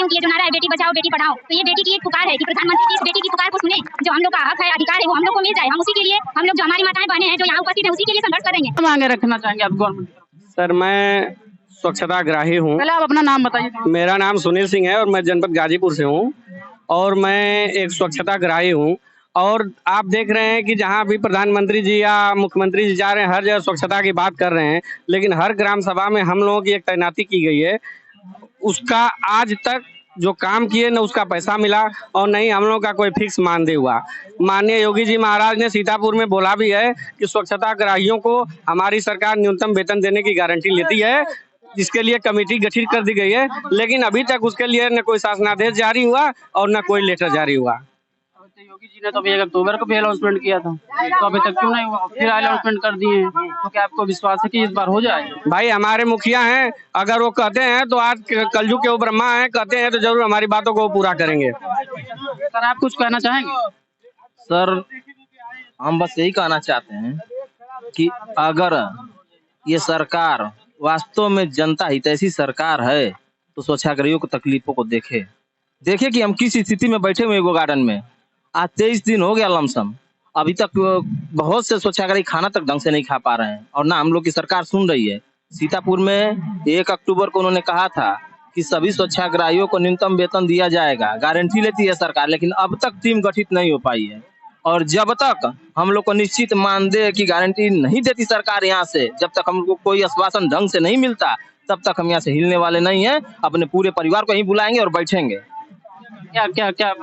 की ये जो नारा है बेटी बचाओ बेटी पढ़ाओ, तो ये बेटी की एक पुकार है कि प्रधानमंत्री जी इस बेटी की पुकार को सुने। जो हम लोग का हक है, अधिकार है, वो हम लोग को मिल जाए। हम उसी के लिए, हम लोग जो हमारी माताएं बहनें हैं जो यहाँ उपस्थित है, उसी के लिए संघर्ष करेंगे। मांगे रखना चाहेंगे आप गवर्नमेंट? सर मैं स्वच्छताग्राही हूँ। पहले आप अपना नाम बताइए। मेरा नाम सुनील सिंह है और मैं जनपद गाजीपुर से हूँ और मैं एक स्वच्छताग्राही हूँ। और आप देख रहे हैं कि जहाँ भी प्रधानमंत्री जी या मुख्यमंत्री जी जा रहे हैं, हर जगह स्वच्छता की बात कर रहे हैं, लेकिन हर ग्राम सभा में हम लोगों की एक तैनाती की गई है। उसका आज तक जो काम किए न उसका पैसा मिला और नहीं हम लोगों का कोई फिक्स मानदेय हुआ। माननीय योगी जी महाराज ने सीतापुर में बोला भी है कि स्वच्छताग्राहियों को हमारी सरकार न्यूनतम वेतन देने की गारंटी लेती है, जिसके लिए कमेटी गठित कर दी गई है, लेकिन अभी तक उसके लिए न कोई शासनादेश जारी हुआ और न कोई लेटर जारी हुआ। योगी जी ने तो 1 अक्टूबर को भी अनाउंसमेंट किया था, तो अभी तक क्यों नहीं हुआ? फिर अनाउंसमेंट कर दिए हैं, तो क्या आपको विश्वास है कि इस बार हो जाए? भाई हमारे मुखिया हैं, अगर वो कहते हैं तो आज कलयुग के वो ब्रह्मा हैं, कहते हैं तो जरूर हमारी बातों को पूरा करेंगे। सर आप कुछ कहना चाहेंगे? सर हम बस यही कहना चाहते हैं कि अगर ये सरकार वास्तव में जनता हितैषी सरकार है तो स्वच्छाग्रहियों की तकलीफों को देखे कि हम किस स्थिति में बैठे हुए एगो गार्डन में। आज 23 दिन हो गया लमसम, अभी तक बहुत से स्वच्छाग्रही खाना तक ढंग से नहीं खा पा रहे हैं और ना हम लोग की सरकार सुन रही है। सीतापुर में 1 अक्टूबर को उन्होंने कहा था कि सभी स्वच्छाग्रहियों को न्यूनतम वेतन दिया जाएगा, गारंटी लेती है सरकार, लेकिन अब तक टीम गठित नहीं हो पाई है। और जब तक हम लोग को निश्चित मानदेय की गारंटी नहीं देती सरकार यहाँ से, जब तक हम लोग कोई आश्वासन ढंग से नहीं मिलता, तब तक हम यहाँ से हिलने वाले नहीं हैं। अपने पूरे परिवार को यहीं बुलाएंगे और बैठेंगे। क्या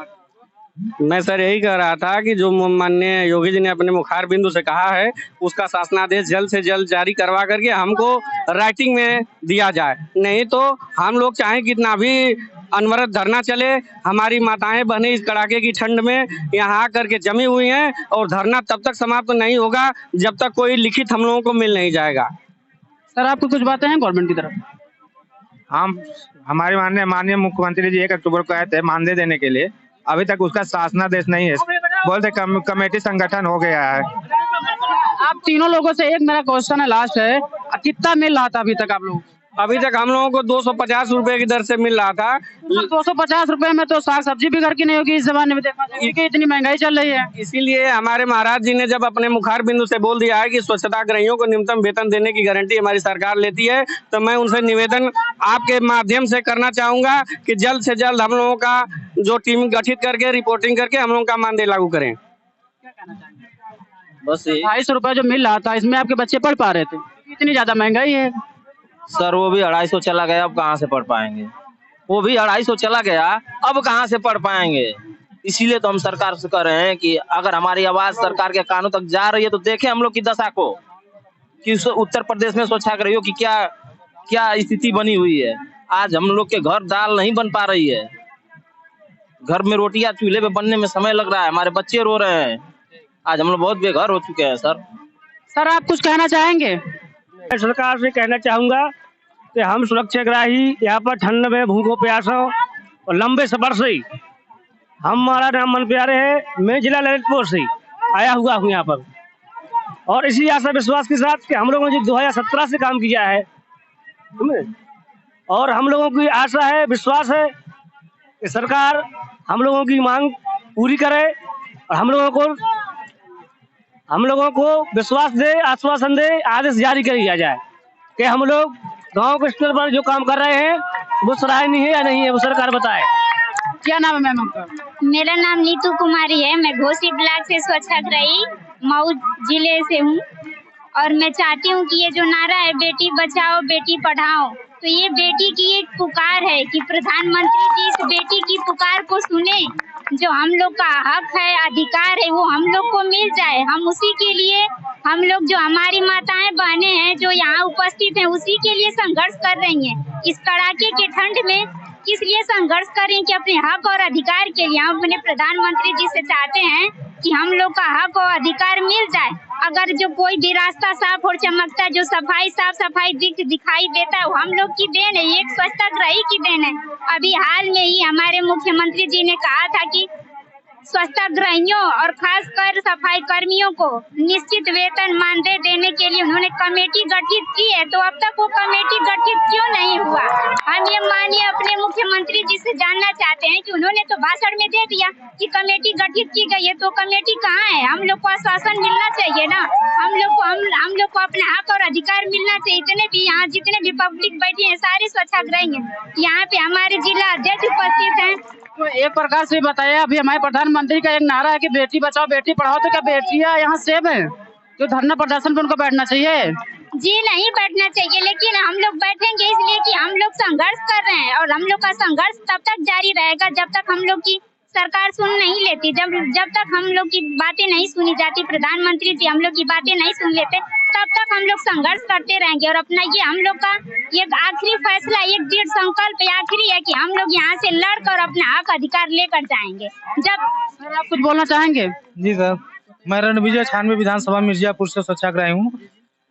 मैं सर यही कह रहा था कि जो माननीय योगी जी ने अपने मुखार बिंदु से कहा है, उसका शासनादेश जल्द से जल्द जारी करवा करके हमको राइटिंग में दिया जाए। नहीं तो हम लोग चाहे कितना भी अनवरत धरना चले, हमारी माताएं बहनें इस कड़ाके की ठंड में यहाँ आकर के जमी हुई हैं और धरना तब तक समाप्त नहीं होगा जब तक कोई लिखित हम लोगों को मिल नहीं जाएगा। सर आपको कुछ बातें हैं गवर्नमेंट की तरफ? हम हमारे माननीय मुख्यमंत्री जी 1 अक्टूबर को आए थे मानदेय देने के लिए, अभी तक उसका शासनादेश नहीं है। बोलते कमेटी संगठन हो गया है। आप तीनों लोगों से एक मेरा क्वेश्चन है, लास्ट है, कितना मिल रहा था अभी तक आप लोग? अभी तक हम लोगों को 250 रुपए की दर से मिल रहा था। 250 रुपए में तो साग सब्जी भी घर की नहीं होगी इस जमाने में, देखा जाए कि इतनी महंगाई चल रही है। इसीलिए हमारे महाराज जी ने जब अपने मुखार बिंदु से बोल दिया है कि स्वच्छताग्रहियों को न्यूनतम वेतन देने की गारंटी हमारी सरकार लेती है, तो मैं उनसे निवेदन आपके माध्यम से करना चाहूंगा कि जल्द से जल्द हम लोगों का जो टीम गठित करके रिपोर्टिंग करके हम लोगों का मानदेय लागू करें। बस 250 रुपए जो मिल रहा था, इसमें आपके बच्चे पढ़ पा रहे थे? इतनी ज्यादा महंगाई है। सर वो भी 250 चला गया, अब कहाँ से पढ़ पाएंगे? वो भी 250 चला गया, अब कहाँ से पढ़ पाएंगे? इसीलिए तो हम सरकार से कह रहे हैं कि अगर हमारी आवाज सरकार के कानों तक जा रही है तो देखें हम लोग की दशा को कि उत्तर प्रदेश में स्वच्छाग्रहियों की क्या स्थिति बनी हुई है। आज हम लोग के घर दाल नहीं बन पा रही है, घर में रोटियां चूल्हे पे बनने में समय लग रहा है, हमारे बच्चे रो रहे हैं। आज हम लोग बहुत बेघर हो चुके हैं। सर आप कुछ कहना चाहेंगे? सरकार से कहना चाहूंगा कि हम सुरक्षाग्राही यहाँ पर ठंड में भूखों प्यासों और लंबे सफर से हमारा नाम मन प्यारे है। मैं जिला ललितपुर से आया हुआ हूँ यहाँ पर, और इसी आशा विश्वास के साथ कि हम लोगों ने 2017 से काम किया है और हम लोगों की आशा है, विश्वास है कि सरकार हम लोगों की मांग पूरी करे और हम लोगों को विश्वास दे, आश्वासन दे, आदेश जारी कर दिया जाए कि हम लोग गांव के स्तर पर जो काम कर रहे हैं वो सराहनीय है या नहीं है, वो सरकार बताए। क्या नाम है मैम आपका? मेरा नाम नीतू कुमारी है। मैं घोसी ब्लॉक से स्वच्छाग्रही मऊ जिले से हूँ और मैं चाहती हूँ कि ये जो नारा है बेटी बचाओ बेटी पढ़ाओ, तो ये बेटी की एक पुकार है कि प्रधानमंत्री जी इस बेटी की पुकार को सुने। जो हम लोग का हक है, अधिकार है, वो हम लोग को मिल जाए। हम उसी के लिए, हम लोग जो हमारी माताएं बहनें हैं जो यहाँ उपस्थित हैं, उसी के लिए संघर्ष कर रही हैं। इस कड़ाके के ठंड में किस लिए संघर्ष कर रही हैं? कि अपने हक और अधिकार के लिए। हम अपने प्रधानमंत्री जी से चाहते हैं कि हम लोग का हक और अधिकार मिल जाए। अगर जो कोई भी रास्ता साफ और चमकता है, जो साफ सफाई दिखाई देता है, वो हम लोग की देन है, एक स्वच्छताग्रही की देन है। अभी हाल में ही हमारे मुख्यमंत्री जी ने कहा था कि स्वच्छताग्रहियों और खासकर सफाई कर्मियों को निश्चित वेतन मानदेय देने के लिए उन्होंने कमेटी गठित की है, तो अब तक वो कमेटी गठित क्यों नहीं हुआ? हम ये माननीय अपने मुख्यमंत्री जी से जानना चाहते हैं कि उन्होंने तो भाषण में दे दिया कि कमेटी गठित की गई है, तो कमेटी कहाँ है? हम लोग को आश्वासन मिलना चाहिए ना, हम लोग को अपने हक और अधिकार मिलना चाहिए। इतने भी यहाँ जितने भी पब्लिक बैठी है सारे स्वच्छाग्रही हैं, यहाँ पे हमारे जिला अध्यक्ष उपस्थित हैं। तो एक प्रकार से बताया, अभी हमारे प्रधानमंत्री का एक नारा है कि बेटी बचाओ बेटी पढ़ाओ, तो क्या बेटियां यहाँ सेफ है? जो धरना प्रदर्शन पे उनको बैठना चाहिए? जी नहीं बैठना चाहिए, लेकिन हम लोग बैठेंगे इसलिए कि हम लोग संघर्ष कर रहे हैं और हम लोग का संघर्ष तब तक जारी रहेगा जब तक हम लोग की सरकार सुन नहीं लेती, जब तक हम लोग की बातें नहीं सुनी जाती, प्रधानमंत्री जी हम लोग की बातें नहीं सुन लेते, तब तक हम लोग संघर्ष करते रहेंगे। और अपना ये हम लोग का एक आखिरी फैसला, एक दृढ़ संकल्प आखिरी है कि हम लोग यहाँ से लड़कर अपना हक अधिकार लेकर जाएंगे। जब सर आप कुछ बोलना चाहेंगे? जी सर, मैं रणविजय 96 विधानसभा मिर्जापुर से स्वच्छाग्रही हूँ।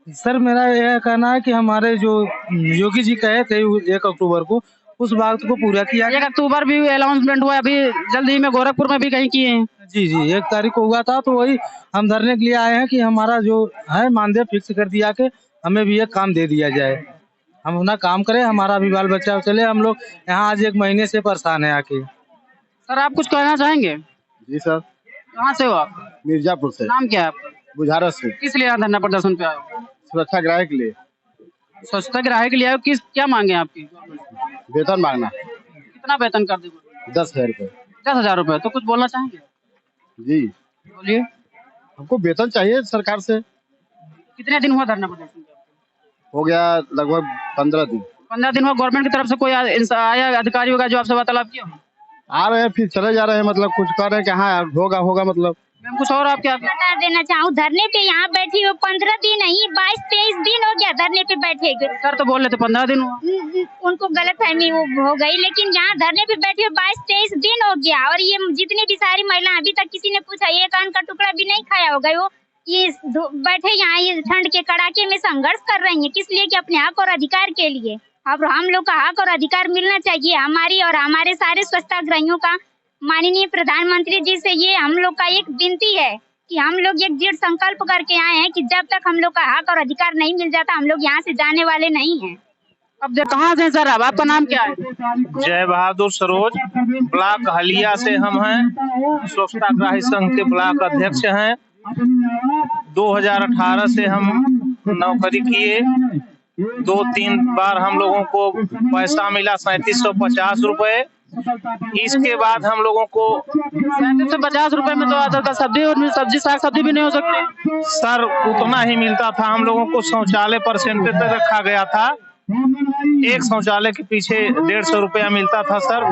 सर मेरा यह कहना है कि हमारे जो योगी जी कहे थे 1 अक्टूबर को, उस बात को पूरा किया। 1 अक्टूबर भी अनाउंसमेंट हुआ, अभी जल्द ही में गोरखपुर में भी कहीं किए हैं। जी 1 तारीख को हुआ था, तो वही हम धरने के लिए आए हैं कि हमारा जो है मानदेय फिक्स कर दिया के हमें भी एक काम दे दिया जाए, हम अपना काम करें, हमारा भी बाल बच्चा चले। हम लोग यहाँ आज 1 महीने से परेशान है आके। सर आप कुछ कहना चाहेंगे? जी सर। कहाँ से हो आप? मिर्जापुर से। नाम क्या है आपका? बुझारत से। किस लिए धरना प्रदर्शन पे आए हो? स्वच्छाग्रही के लिए। स्वच्छताग्रही के लिए आए हो, किस क्या मांगे आपकी? वेतन मांगना। कितना वेतन कर देंगे? 10,000 रुपए। 10,000 रुपए। तो कुछ बोलना चाहेंगे? जी बोलिए। हमको वेतन चाहिए सरकार से। कितने दिन हुआ धरना प्रदर्शन? हो गया लगभग 15 दिन। 15 दिन हुआ। गवर्नमेंट की तरफ से कोई आया अधिकारी होगा जो आपसे वार्तालाप किया? आ रहे हैं फिर चले जा रहे हैं, मतलब कुछ कर रहे हैं कि हाँ होगा मतलब। मैम कुछ और आप क्या बता देना चाहूँ, धरने पे यहाँ बैठी हो 15 दिन नहीं 22-23 दिन हो गया धरने पे बैठे। सर तो बोल रहे थे 15 दिन हुआ। उनको गलतफहमी हो गई, लेकिन यहाँ धरने पे बैठे 22-23 दिन हो गया। और ये जितनी भी सारी महिला, अभी तक किसी ने पूछा एक अन्न का टुकड़ा भी नहीं खाया होगा, वो ये बैठे यहाँ ये ठंड के कड़ाके में संघर्ष कर रही है। किस लिए? कि अपने हक और अधिकार के लिए। अब हम लोग का हक और अधिकार मिलना चाहिए। हमारी और हमारे सारे स्वच्छताग्रहियों का माननीय प्रधानमंत्री जी से ये हम लोग का एक विनती है कि हम लोग एक दृढ़ संकल्प करके आए हैं कि जब तक हम लोग का हक और अधिकार नहीं मिल जाता हम लोग यहाँ से जाने वाले नहीं हैं। अब कहाँ से सर? अब आपका नाम क्या है? जय बहादुर सरोज, ब्लॉक हलिया से हम हैं, स्वच्छताग्रही संघ के ब्लॉक अध्यक्ष हैं। 2018 से हम नौकरी किए, 2-3 बार हम लोगों को पैसा मिला 3750 रुपए। इसके बाद हम लोगों को 3750 रुपए में तो आता था सब्जी साग सब्जी भी नहीं हो सकती सर, उतना ही मिलता था। हम लोगों को शौचालय परसेंटेज तक रखा गया था। एक शौचालय के पीछे 150 रुपया मिलता था सर,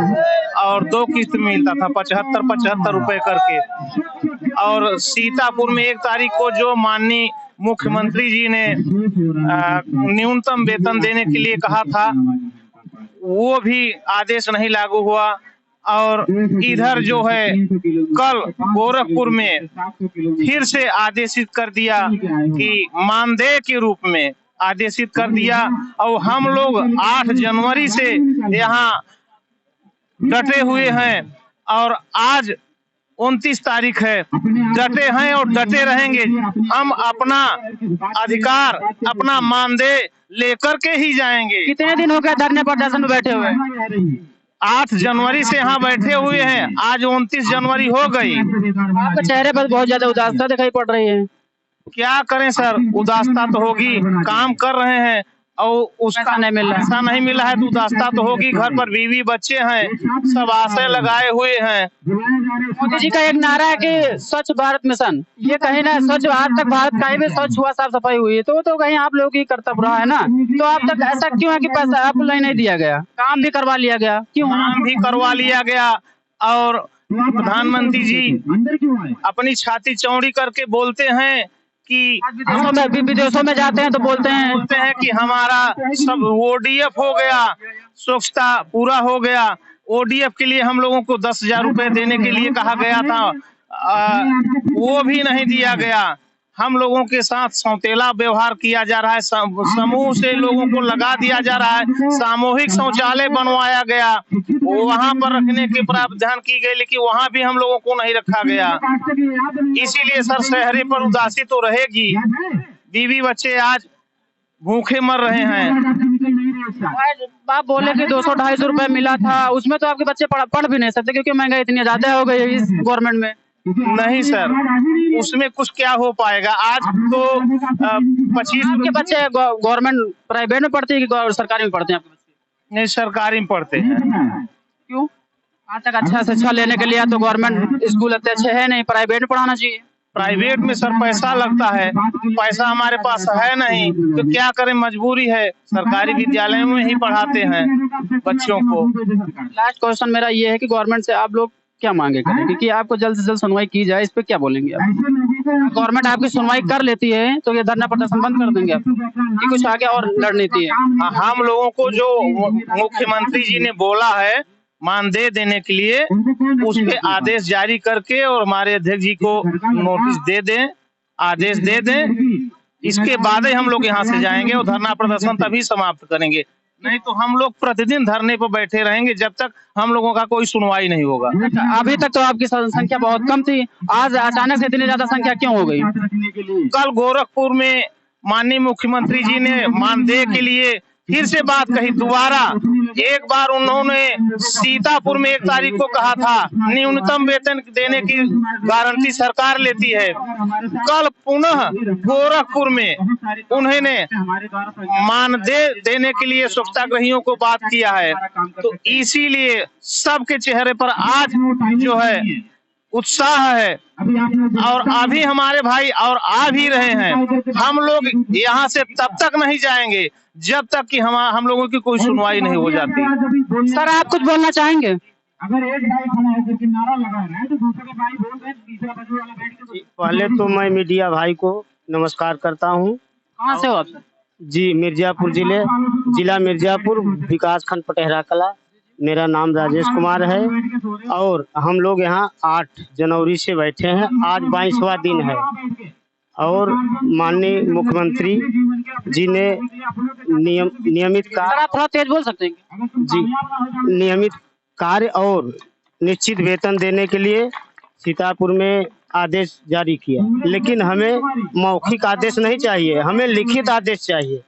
और 2 किस्त मिलता था 75 रुपए करके। और सीतापुर में 1 तारीख को जो माननीय मुख्यमंत्री जी ने न्यूनतम वेतन देने के लिए कहा था, वो भी आदेश नहीं लागू हुआ। और इधर जो है कल गोरखपुर में फिर से आदेशित कर दिया कि मानदेय के रूप में आदेशित कर दिया। और हम लोग 8 जनवरी से यहाँ डटे हुए हैं और आज 29 तारीख है, डटे हैं और डटे रहेंगे। हम अपना अधिकार, अपना मानदेय लेकर के ही जाएंगे। कितने दिन हो गए धरने प्रदर्शन में बैठे हुए? 8 जनवरी से यहाँ बैठे हुए हैं, आज 29 जनवरी हो गई। आपके चेहरे पर बहुत ज्यादा उदासता दिखाई पड़ रही है। क्या करें सर, उदासता तो होगी, काम कर रहे हैं और उसका नहीं मिल रहा है। पैसा नहीं मिला है तो उदासता तो होगी। घर पर बीवी बच्चे हैं, सब आशय लगाए हुए हैं। मोदी जी का एक नारा है कि स्वच्छ भारत मिशन, ये कहीं ना स्वच्छ आज तक भारत कहीं भी स्वच्छ हुआ, साफ सफाई हुई है, तो कहीं आप लोगों की कर्तव्य रहा है ना। तो अब तक ऐसा क्यों है कि पैसा आपको नहीं दिया गया? काम भी करवा लिया गया, क्यों? काम भी करवा लिया गया और प्रधानमंत्री जी अपनी छाती चौड़ी करके बोलते हैं कि विदेशों में जाते हैं तो बोलते हैं कि हमारा सब ODF हो गया, स्वच्छता पूरा हो गया। ODF के लिए हम लोगों को 10,000 रुपए देने के लिए कहा गया था, वो भी नहीं दिया गया। हम लोगों के साथ सौतेला व्यवहार किया जा रहा है, समूह से लोगों को लगा दिया जा रहा है। सामूहिक शौचालय बनवाया गया, वहां पर रखने के प्रावधान की गई, लेकिन वहां भी हम लोगों को नहीं रखा गया। इसीलिए सर शहरी पर उदासी तो रहेगी। बीवी बच्चे आज भूखे मर रहे हैं। आप बोले कि 200-250 रुपए मिला था, उसमें तो आपके बच्चे पढ़ भी नहीं सकते क्योंकि महंगाई इतनी ज्यादा हो गई है इस गवर्नमेंट में। नहीं सर, उसमें कुछ क्या हो पाएगा। आज तो 25 आपके बच्चे गवर्नमेंट प्राइवेट में पढ़ते हैं कि सरकारी में पढ़ते हैं आपके बच्चे? नहीं, सरकारी में पढ़ते हैं। क्यों? आज तक अच्छा शिक्षा लेने के लिए तो गवर्नमेंट स्कूल इतने अच्छे है नहीं, प्राइवेट में पढ़ाना चाहिए। प्राइवेट में सर पैसा लगता है, पैसा हमारे पास है नहीं तो क्या करें, मजबूरी है। सरकारी विद्यालय में ही पढ़ाते हैं बच्चों को। लास्ट क्वेश्चन मेरा ये है कि गवर्नमेंट से आप लोग क्या मांगे करें, क्योंकि आपको जल्द से जल्द सुनवाई की जाए, इस पे क्या बोलेंगे आप? गवर्नमेंट आपकी सुनवाई कर लेती है तो ये धरना प्रदर्शन बंद कर देंगे आप, कि कुछ आगे और रणनीति है? हम लोगों को जो मुख्यमंत्री जी ने बोला है मानदेय देने के लिए, उस पे आदेश जारी करके और हमारे अध्यक्ष जी को नोटिस दे दें, आदेश दे दें। इसके बाद ही हम लोग यहाँ से जाएंगे और धरना प्रदर्शन तभी समाप्त करेंगे। नहीं तो हम लोग प्रतिदिन धरने पर बैठे रहेंगे जब तक हम लोगों का कोई सुनवाई नहीं होगा। अभी तक तो आपकी संख्या बहुत कम थी, आज अचानक से इतनी ज्यादा संख्या क्यों हो गई? कल गोरखपुर में माननीय मुख्यमंत्री जी ने मानदेय के लिए फिर से बात कही दोबारा। एक बार उन्होंने सीतापुर में 1 तारीख को कहा था न्यूनतम वेतन देने की गारंटी सरकार लेती है। कल पुनः गोरखपुर में उन्होंने मानदेय देने के लिए स्वच्छताग्रहियों को बात किया है। तो इसीलिए सबके चेहरे पर आज जो है उत्साह है और अभी हमारे भाई और आ भी रहे हैं। हम लोग यहाँ से तब तक नहीं जाएंगे जब तक कि हम लोगों की कोई सुनवाई नहीं हो जाती। सर आप कुछ बोलना चाहेंगे? अगर एक भाई खड़ा है तो नारा लगा रहा है तो दूसरे भाई बोल रहे हैं, तीसरा बच्चे वाला बैठ के। पहले तो मैं मीडिया भाई को नमस्कार करता हूँ। कहाँ से हो आप? जी, मिर्जापुर जिला मिर्जापुर, विकास खंड पटेहरा कला। मेरा नाम राजेश कुमार है और हम लोग यहाँ 8 जनवरी से बैठे हैं। आज 22वां दिन है और माननीय मुख्यमंत्री जी ने नियमित कार्य, आप थोड़ा तेज बोल सकते हैं जी, नियमित कार्य और निश्चित वेतन देने के लिए सीतापुर में आदेश जारी किया। लेकिन हमें मौखिक आदेश नहीं चाहिए, हमें लिखित आदेश चाहिए।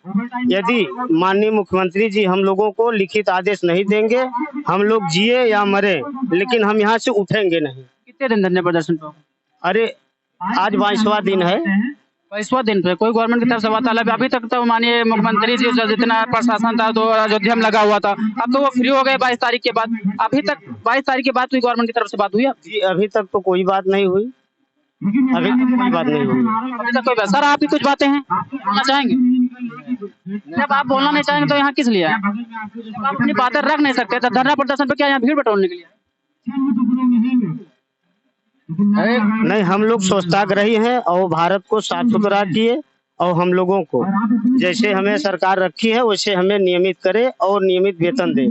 यदि माननीय मुख्यमंत्री जी हम लोगों को लिखित आदेश नहीं देंगे, हम लोग जिए या मरे, लेकिन हम यहाँ से उठेंगे नहीं। कितने दिन धरने प्रदर्शन पर? अरे आज 22वां दिन है। 22वां दिन पे कोई गवर्नमेंट की तरफ से वार्तालाप? अभी तक तो माननीय मुख्यमंत्री जी जितना प्रशासन था तो अयोध्या में लगा हुआ था, अब तो वो फ्री हो गए 22 तारीख के बाद। अभी तक 22 तारीख के बाद कोई गवर्नमेंट की तरफ से बात हुई? जी अभी तक तो कोई बात नहीं हुई, अभी तक कोई बात नहीं हुई। अभी तक कोई बात। सर आपकी कुछ बातें हैं, बोलना चाहेंगे? जब आप बोलना नहीं चाहेंगे तो यहाँ किस लिए आए? आप अपनी बातें रख नहीं सकते तो धरना प्रदर्शन पे क्या यहाँ भीड़ बटोरने के लिए? नहीं, हम लोग स्वच्छताग्रही हैं और भारत को साफ सुथरा किए और हम लोगों को जैसे हमें सरकार रखी है वैसे हमें नियमित करे और नियमित वेतन दे।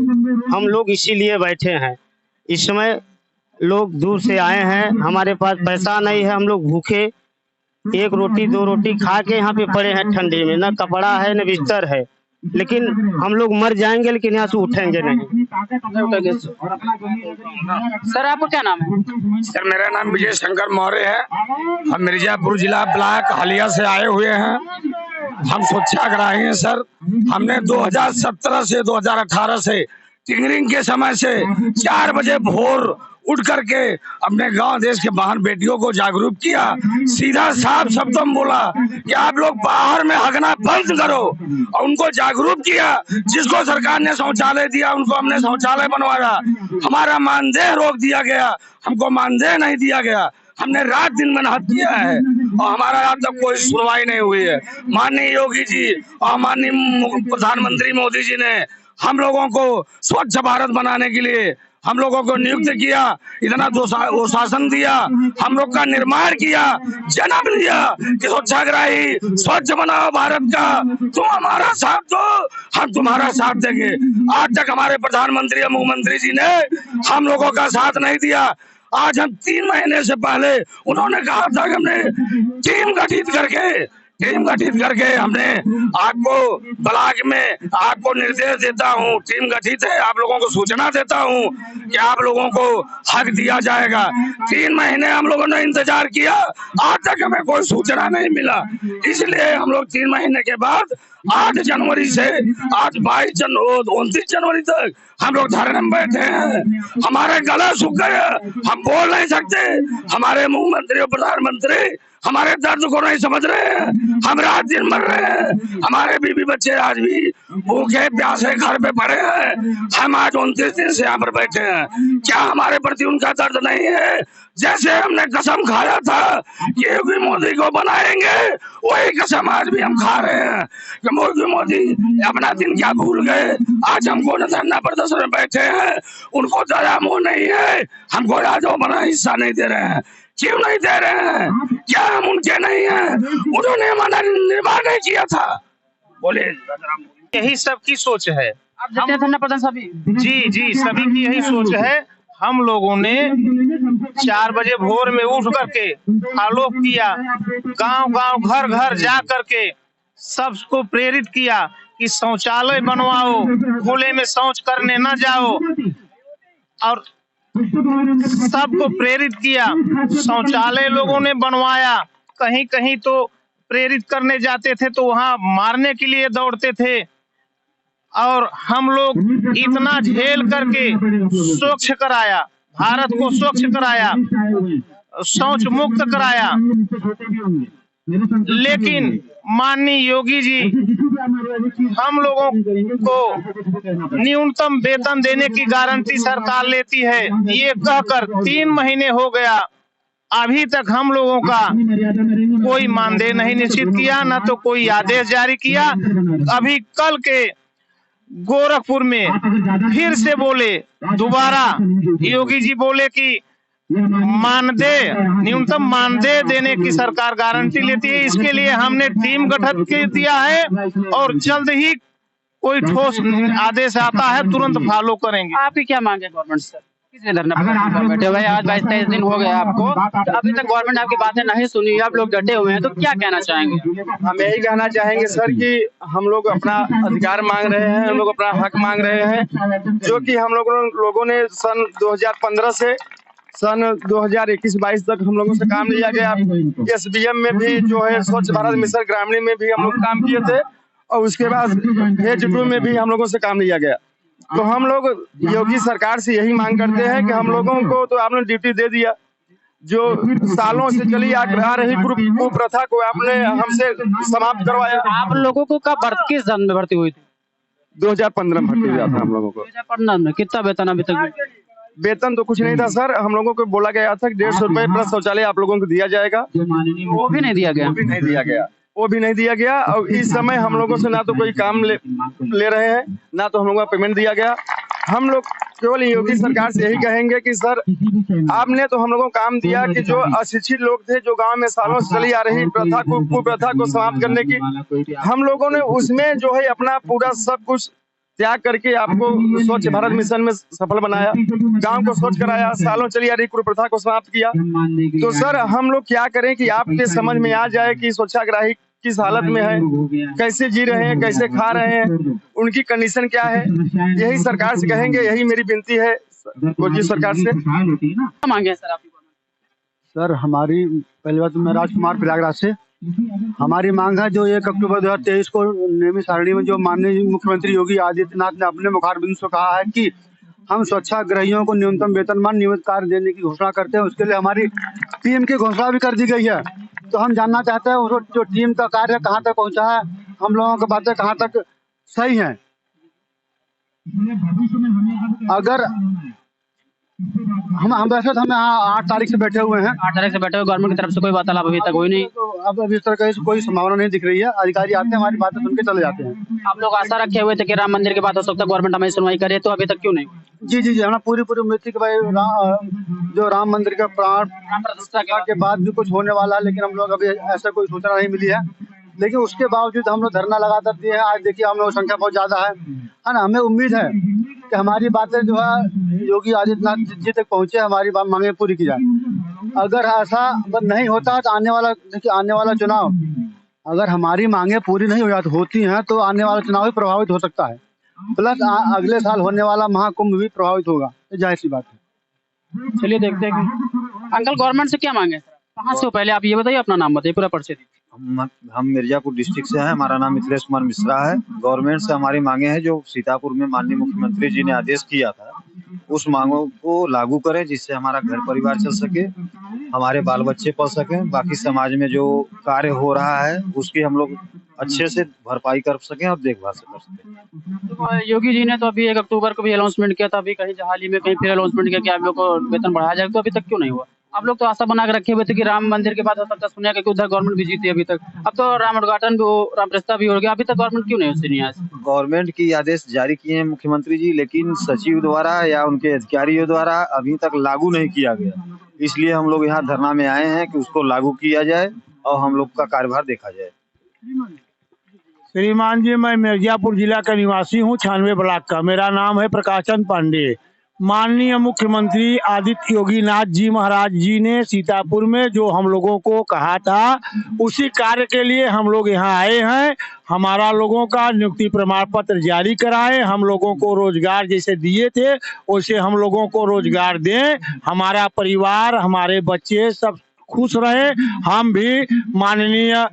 हम लोग इसीलिए बैठे हैं। इस समय लोग दूर से आए हैं, हमारे पास पैसा नहीं है, हम लोग भूखे 1 रोटी 2 रोटी खा के यहाँ पे पड़े हैं ठंडी में, न कपड़ा है न बिस्तर है। लेकिन हम लोग मर जाएंगे लेकिन यहाँ से उठेंगे नहीं। सर आपका क्या नाम है? सर मेरा नाम विजय शंकर मौर्य है। हम मिर्जापुर जिला ब्लॉक हलिया से आए हुए हैं। हम स्वच्छाग्रही हैं सर। हमने 2017 से 2018 से टिंगरिंग के समय से 4 बजे भोर उठ करके अपने गांव देश के बाहर बेटियों को जागरूक किया। सीधा साफ शब्दों में बोला कि आप लोग बाहर में हगना बंद करो और उनको जागरूक किया। जिसको सरकार ने शौचालय दिया उनको हमने शौचालय बनवाया। हमारा मानदेय रोक दिया गया, हमको मानदेय नहीं दिया गया। हमने रात दिन मेहनत किया है और हमारा आज तक कोई सुनवाई नहीं हुई है। माननीय योगी जी और माननीय प्रधानमंत्री मोदी जी ने हम लोगों को स्वच्छ भारत बनाने के लिए हम लोगों को नियुक्त किया, इतना वो शासन दिया, हम लोग का निर्माण किया, जन्म लिया कि स्वच्छाग्रही स्वच्छ बनाओ भारत का, तुम हमारा साथ दो हम तुम्हारा साथ देंगे। आज तक हमारे प्रधानमंत्री और मुख्यमंत्री जी ने हम लोगों का साथ नहीं दिया। आज हम 3 महीने से पहले उन्होंने कहा था कि हमने टीम गठित करके हमने आपको ब्लॉक में आपको निर्देश देता हूं, टीम गठित है, आप लोगों को सूचना देता हूं कि आप लोगों को हक दिया जाएगा। 3 महीने हम लोगों ने इंतजार किया, आज तक हमें कोई सूचना नहीं मिला। इसलिए हम लोग 3 महीने के बाद 8 जनवरी से आज 29 जनवरी तक हम लोग धरने में बैठे हैं। हमारे गला सूख गया, हम बोल नहीं सकते। हमारे मुख्यमंत्री और प्रधानमंत्री हमारे दर्द को नहीं समझ रहे हैं। हम रात दिन मर रहे हैं, हमारे बीवी बच्चे आज भी भूखे प्यासे घर पे पड़े हैं। हम आज 29 दिन से यहाँ पर बैठे हैं। क्या हमारे प्रति उनका दर्द नहीं है? जैसे हमने कसम खाया था कि योगी मोदी को बनाएंगे, वही कसम आज भी हम खा रहे हैं कि मोदी अपना दिन क्या भूल गए। आज हमको धरना प्रदर्शन में बैठे हैं, उनको दया मोह नहीं है, हमको आज बना हिस्सा नहीं दे रहे हैं। क्यों नहीं दे रहे हैं? क्या हम उनके नहीं हैं? उन्होंने हमारा निर्माण नहीं किया था। बोले यही सबकी सोच है। आप देखते हैं धरना प्रदर्शन सभी? जी सभी की यही सोच है। हम लोगों ने 4 बजे भोर में उठ करके आलोक किया, गांव घर घर जा करके सबको प्रेरित किया कि शौचालय बनवाओ, खुले में शौच करने न जाओ, और सबको प्रेरित किया। शौचालय लोगों ने बनवाया, कहीं कहीं तो प्रेरित करने जाते थे तो वहां मारने के लिए दौड़ते थे। और हम लोग इतना झेल करके स्वच्छ कराया, भारत को स्वच्छ कराया, शौच मुक्त कराया। लेकिन माननीय योगी जी हम लोगों को न्यूनतम वेतन देने की गारंटी सरकार लेती है, ये कहकर 3 महीने हो गया, अभी तक हम लोगों का कोई मानदेय नहीं निश्चित किया, न तो कोई आदेश जारी किया। अभी कल के गोरखपुर में फिर से बोले, दोबारा योगी जी बोले कि मानदेय, न्यूनतम मानदेय देने की सरकार गारंटी लेती है। इसके लिए हमने टीम गठित कर दिया है और जल्द ही कोई ठोस आदेश आता है तुरंत फॉलो करेंगे। आपकी क्या मांग है गवर्नमेंट से? किसने धरना पर बैठे हुए? आज 22-23 दिन हो गए आपको, तो अभी तक गवर्नमेंट आपकी बातें नहीं सुनी, आप लोग डटे हुए हैं, तो क्या कहना चाहेंगे? हम यही कहना चाहेंगे सर कि हम लोग अपना अधिकार मांग रहे हैं, हम लोग अपना हक मांग रहे हैं, जो कि हम लोगों ने सन 2015 से सन 2021-22 तक हम लोगों से काम लिया गया। SBM में भी जो है स्वच्छ भारत मिशन ग्रामीण में भी हम लोग काम किए थे, और उसके बाद फेज 2 में भी हम लोगों से काम लिया गया। तो हम लोग योगी सरकार से यही मांग करते हैं कि हम लोगों को तो आपने ड्यूटी दे दिया, जो सालों से चली आ रही कुप्रथा को आपने हमसे समाप्त करवाया। आप लोगों को कब किस सन में भर्ती हुई थी? 2015 में भर्ती हुआ था हम लोगों को। 2015 में कितना वेतन अभी तक? वेतन तो कुछ नहीं था सर, हम लोगों को बोला गया था कि 150 रुपए प्लस शौचालय आप लोगों को दिया जाएगा। वो भी नहीं दिया गया। वो भी नहीं दिया गया। और इस समय हम लोगों से ना तो कोई काम ले रहे हैं, ना तो हम लोगों का पेमेंट दिया गया। हम लोग केवल योगी सरकार से यही कहेंगे कि सर आपने तो हम लोगों को काम दिया कि जो अशिक्षित लोग थे, जो गांव में सालों से चली आ रही कुप्रथा को समाप्त करने की, हम लोगों ने उसमें जो है अपना पूरा सब कुछ त्याग करके आपको स्वच्छ भारत मिशन में सफल बनाया, गांव को स्वच्छ कराया, सालों चली आ रही कुप्रथा को समाप्त किया। तो सर हम लोग क्या करें कि आपके समझ में आ जाए कि स्वच्छाग्राही किस हालत में है, कैसे जी रहे हैं, कैसे खा रहे हैं, उनकी कंडीशन क्या है। यही सरकार से कहेंगे, यही मेरी विनती है योगी सरकार से। मांगे सर आपकी? सर हमारी पहली बात तो मैं राजकुमार प्रयागराज से, हमारी मांग है जो 1 अक्टूबर 2023 को नियमित सारणी में जो माननीय मुख्यमंत्री योगी आदित्यनाथ ने अपने मुखारबिंद से कहा है कि हम स्वच्छाग्रहियों को न्यूनतम वेतनमान नियमित कार्य देने की घोषणा करते हैं, उसके लिए हमारी टीम की घोषणा भी कर दी गई है। तो हम जानना चाहते हैं उसको जो टीम का कार्य कहाँ तक पहुँचा है, हम लोगों की बातें कहाँ तक सही हैं। अगर हम वैसे तो हम यहाँ 8 तारीख से बैठे हुए हैं। 8 तारीख से बैठे हुए, गवर्नमेंट की तरफ से कोई वार्तालाप अभी तक हुई नहीं? तो अब अभी इस तरह का कोई संभावना नहीं दिख रही है। अधिकारी आते हैं, हमारी बातें सुन के चले जाते हैं। आप लोग आशा रखे हुए थे कि राम मंदिर की बात हो सकता है गवर्नमेंट हमें सुनवाई करे, तो अभी तक क्यों नहीं? जी हमें पूरी उम्मीद थी कि भाई जो राम मंदिर का प्राण प्रतिष्ठा के बाद भी कुछ होने वाला है, लेकिन हम लोग अभी ऐसा कोई सूचना नहीं मिली है। लेकिन उसके बावजूद हम लोग धरना लगाकर दिए हैं। आज देखिए हम लोग संख्या बहुत ज्यादा है ना। हमें उम्मीद है कि हमारी बातें जो है योगी आदित्यनाथ जी तक पहुंचे, हमारी मांगे पूरी की जाए। अगर ऐसा नहीं होता तो आने वाला चुनाव, अगर हमारी मांगे पूरी नहीं होती हैं तो आने वाला चुनाव भी प्रभावित हो सकता है, प्लस अगले साल होने वाला महाकुंभ भी प्रभावित होगा, जाहिर सी बात है। चलिए देखते हैं अंकल गवर्नमेंट से क्या मांगे, कहाँ से हो? पहले आप ये बताइए, अपना नाम बताइए, पूरा परिचय दीजिए। हम मिर्जापुर डिस्ट्रिक्ट से हैं। हमारा नाम मिथिलेश कुमार मिश्रा है। गवर्नमेंट से हमारी मांगे हैं जो सीतापुर में माननीय मुख्यमंत्री जी ने आदेश किया था, उस मांगों को लागू करें जिससे हमारा घर परिवार चल सके, हमारे बाल बच्चे पल सकें, बाकी समाज में जो कार्य हो रहा है उसकी हम लोग अच्छे से भरपाई कर सकें और देखभाल से कर सकें। तो योगी जी ने तो अभी 1 अक्टूबर को भी अनाउंसमेंट किया था, अभी कहीं हाल ही में कहीं फिर अनाउंसमेंट किया कि आप लोग को वेतन बढ़ाया जाएगा, तो अभी तक क्यों नहीं हुआ? आप लोग तो आशा बना के रखे हुए थे कि राम मंदिर के बाद हो सकता सुनिया कि उधर गवर्नमेंट भी जीती अभी तक, अब तो राम उद्घाटन भी राम प्रस्ताव भी हो गया, अभी तक गवर्नमेंट क्यों नहीं हुई? गवर्नमेंट की आदेश जारी किए हैं मुख्यमंत्री जी, लेकिन सचिव द्वारा या उनके अधिकारियों द्वारा अभी तक लागू नहीं किया गया। इसलिए हम लोग यहाँ धरना में आए हैं कि उसको लागू किया जाए और हम लोग का कार्यभार देखा जाए। श्रीमान जी, मैं मिर्जापुर जिला का निवासी हूँ, 96 ब्लॉक का। मेरा नाम है प्रकाशन पांडे। माननीय मुख्यमंत्री आदित्य योगी नाथ जी महाराज जी ने सीतापुर में जो हम लोगों को कहा था, उसी कार्य के लिए हम लोग यहाँ आए हैं। हमारा लोगों का नियुक्ति प्रमाण पत्र जारी कराएं, हम लोगों को रोजगार जैसे दिए थे वैसे हम लोगों को रोजगार दें, हमारा परिवार, हमारे बच्चे सब खुश रहे। हम भी माननीय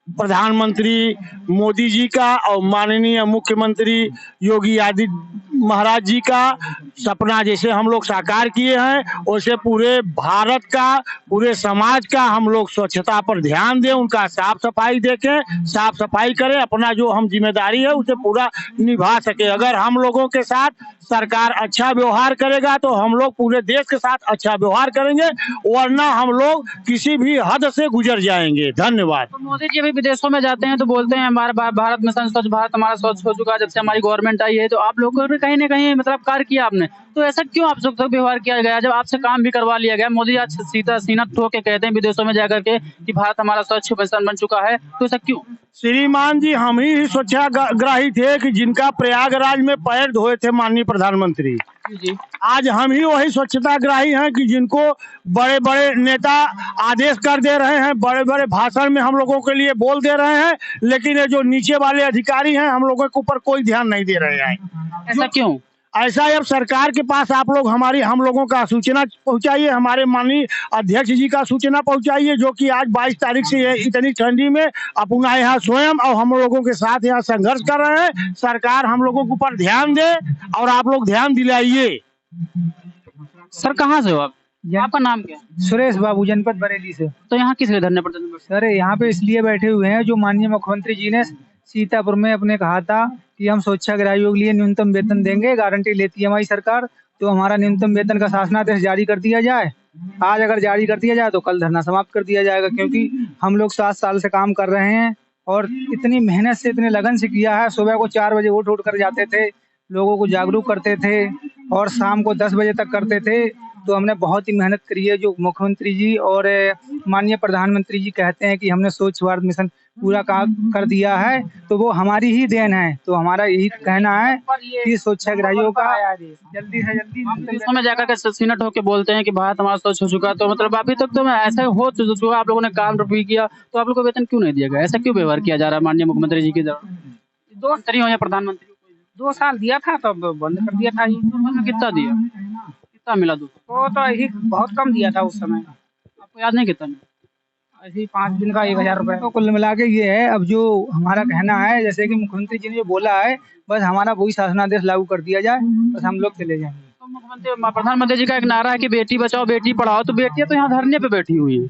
प्रधानमंत्री मोदी जी का और माननीय मुख्यमंत्री योगी आदित्य महाराज जी का सपना जैसे हम लोग साकार किए हैं, वैसे पूरे भारत का, पूरे समाज का हम लोग स्वच्छता पर ध्यान दें, उनका साफ सफाई देखें, साफ सफाई करें, अपना जो हम जिम्मेदारी है उसे पूरा निभा सके। अगर हम लोगों के साथ सरकार अच्छा व्यवहार करेगा तो हम लोग पूरे देश के साथ अच्छा व्यवहार करेंगे, वरना हम लोग किसी भी हद से गुजर जाएंगे। धन्यवाद। तो मोदी जी अभी विदेशों में जाते हैं तो बोलते हैं हमारा भारत मिशन स्वच्छ भारत हमारा स्वच्छ हो चुका है जब से हमारी गवर्नमेंट आई है, तो आप लोगों ने कहीं ना कहीं मतलब कार्य किया आपने, तो ऐसा क्यों आप सब व्यवहार किया गया जब आपसे काम भी करवा लिया गया? मोदी आज सीना ठोक के कहते हैं विदेशों में जाकर के कि भारत हमारा स्वच्छ मिशन बन चुका है, तो ऐसा क्यों? श्रीमान जी, हम ही स्वच्छाग्राही थे कि जिनका प्रयागराज में पैर धोए थे माननीय प्रधानमंत्री जी। आज हम ही वही स्वच्छताग्राही हैं कि जिनको बड़े बड़े नेता आदेश कर दे रहे हैं, बड़े बड़े भाषण में हम लोगों के लिए बोल दे रहे हैं, लेकिन ये जो नीचे वाले अधिकारी हैं हम लोगों के ऊपर कोई ध्यान नहीं दे रहे हैं। ऐसा क्यों? ऐसा अब सरकार के पास आप लोग हम लोगों का सूचना पहुंचाइए, हमारे माननीय अध्यक्ष जी का सूचना पहुंचाइए, जो कि आज 22 तारीख से इतनी ठंडी में अपना यहाँ स्वयं और हम लोगों के साथ यहाँ संघर्ष कर रहे हैं। सरकार हम लोगों के ऊपर ध्यान दे और आप लोग ध्यान दिलाइए। सर कहाँ से हो आप? आपका नाम क्या है? सुरेश बाबू, जनपद बरेली से। तो यहाँ किस लिए धरने पर? सर यहाँ पे इसलिए बैठे हुए हैं जो माननीय मुख्यमंत्री जी ने सीतापुर में अपने कहा था कि हम स्वच्छाग्राहियों के लिए न्यूनतम वेतन देंगे, गारंटी लेती है हमारी सरकार, तो हमारा न्यूनतम वेतन का शासनादेश जारी कर दिया जाए। आज अगर जारी कर दिया जाए तो कल धरना समाप्त कर दिया जाएगा, क्योंकि हम लोग 7 साल से काम कर रहे हैं और इतनी मेहनत से, इतने लगन से किया है। सुबह को 4 बजे उठ कर जाते थे, लोगों को जागरूक करते थे और शाम को 10 बजे तक करते थे। तो हमने बहुत ही मेहनत करी है। जो मुख्यमंत्री जी और माननीय प्रधानमंत्री जी कहते हैं कि हमने स्वच्छ भारत मिशन पूरा काम कर दिया है, तो वो हमारी ही देन है। तो हमारा यही कहना है कि स्वच्छाग्राहियों का जल्दी से जल्दी विदेशों में जाकर के सीना ठोक के बोलते हैं कि भारत हमारा स्वच्छ हो चुका, तो मतलब अभी तक तो ऐसा हो चुका, आप लोगों ने काम भी किया, तो आप लोगों को वेतन क्यों नहीं दिया गया? ऐसा क्यों व्यवहार किया जा रहा है माननीय मुख्यमंत्री जी की तरफ? 2 मंत्री हो या प्रधानमंत्री, 2 साल दिया था तब बंद कर दिया था। कितना दिया, कितना मिला? तो यही बहुत कम दिया था उस समय। आपको याद नहीं कितना? ऐसे 5 दिन का 1000 रुपए। तो कुल मिला के ये है। अब जो हमारा कहना है, जैसे कि मुख्यमंत्री जी ने जो बोला है, बस हमारा वही शासनादेश लागू कर दिया जाए, बस हम लोग चले जाएंगे। तो मुख्यमंत्री प्रधानमंत्री जी का एक नारा है कि बेटी बचाओ बेटी पढ़ाओ, तो बेटियां तो यहाँ धरने पे बैठी हुई है,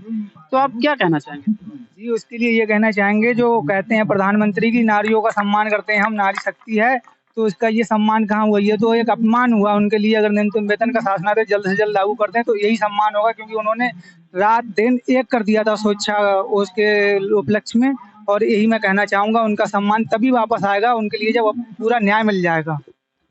तो आप क्या कहना चाहेंगे? जी, उसके लिए ये कहना चाहेंगे, जो कहते हैं प्रधानमंत्री की नारियों का सम्मान करते हैं हम, नारी शक्ति है, तो इसका ये सम्मान कहाँ हुआ? ये तो एक अपमान हुआ उनके लिए। अगर न्यूनतम वेतन का शासनादेश जल्द से जल्द लागू करते हैं तो यही सम्मान होगा, क्योंकि उन्होंने रात दिन एक कर दिया था स्वच्छा उसके उपलक्ष्य में। और यही मैं कहना चाहूंगा, उनका सम्मान तभी वापस आएगा उनके लिए जब पूरा न्याय मिल जाएगा।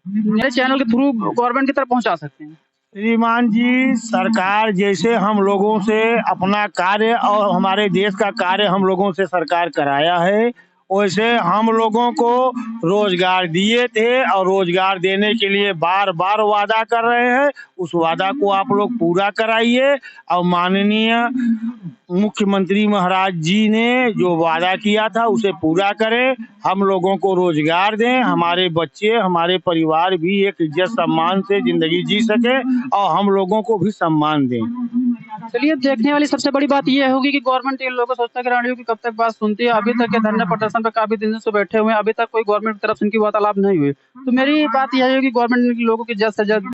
मेरे चैनल के थ्रू गवर्नमेंट की तरफ पहुंचा सकते हैं। श्रीमान जी, सरकार जैसे हम लोगों से अपना कार्य और हमारे देश का कार्य हम लोगों से सरकार कराया है, वैसे हम लोगों को रोजगार दिए थे और रोजगार देने के लिए बार बार वादा कर रहे हैं। उस वादा को आप लोग पूरा कराइए और माननीय मुख्यमंत्री महाराज जी ने जो वादा किया था उसे पूरा करें, हम लोगों को रोजगार दें, हमारे बच्चे हमारे परिवार भी एक इज्जत सम्मान से जिंदगी जी सके और हम लोगों को भी सम्मान दें। चलिए, देखने वाली सबसे बड़ी बात ये होगी कि गवर्नमेंट इन लोगों को स्वच्छता ग्राहियों की कब तक बात सुनती है। अभी तक के धरना प्रदर्शन पे काफी दिन से बैठे हुए हैं, अभी तक कोई गवर्नमेंट की तरफ से इनकी वार्तालाप नहीं हुई। तो मेरी बात यह है कि गवर्नमेंट लोगों की जल्द से जल्द